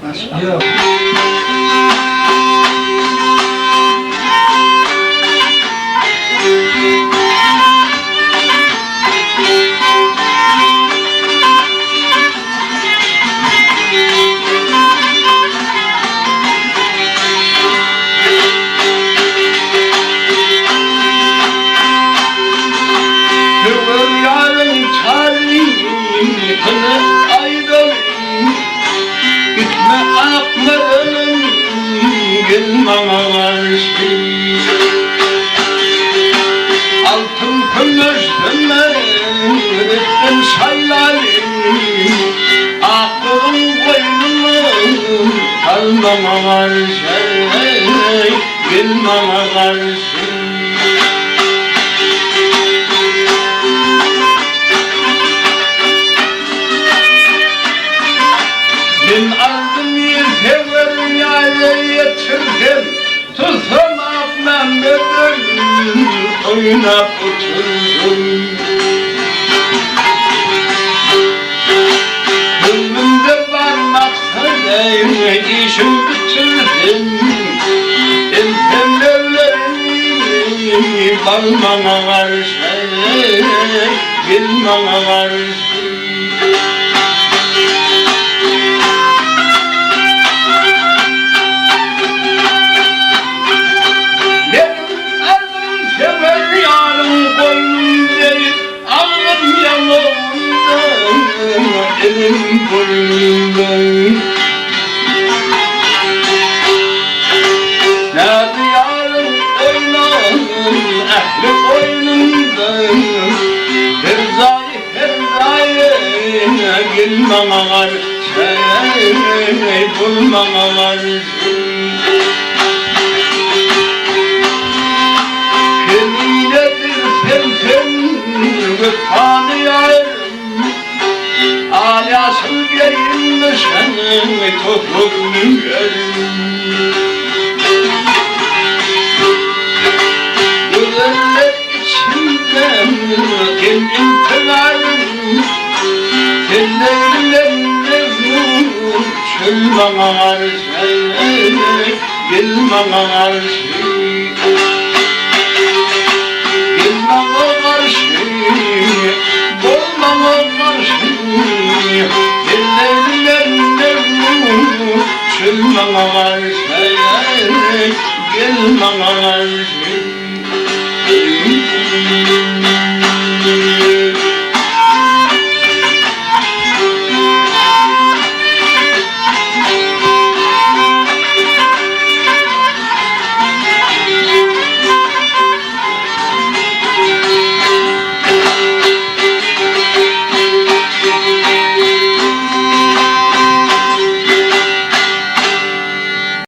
Maşallah. Yok. Kıvır yarın tarihini aydın, gitme aklarının gelmana karşı. Altın kömür dömerin saylarım, aklın koynunu kalmana karşı, gelmana karşı. Ben aldım yeterim yâre yetirdim, tutamak Mehmet'im, oynap oturdum. Gönlümde varmak sarayım, işim bitirdim. Eltemlerlerini balmana karşı, gelmana karşı. Elim boynumdan nerede yarın oynanın ehli boynumdan her zayıf gelmana karşı bulmana karşı kemiğinedir sen vefanı yarım alyasın gelinme senin toplum yerim. Güzeller içinden kendin kınarım, kendinle vur, çöl bana karşı, gel bana karşı. Gel bana karşı, bol bana karşı. Gelmana karşı, gelmana karşı.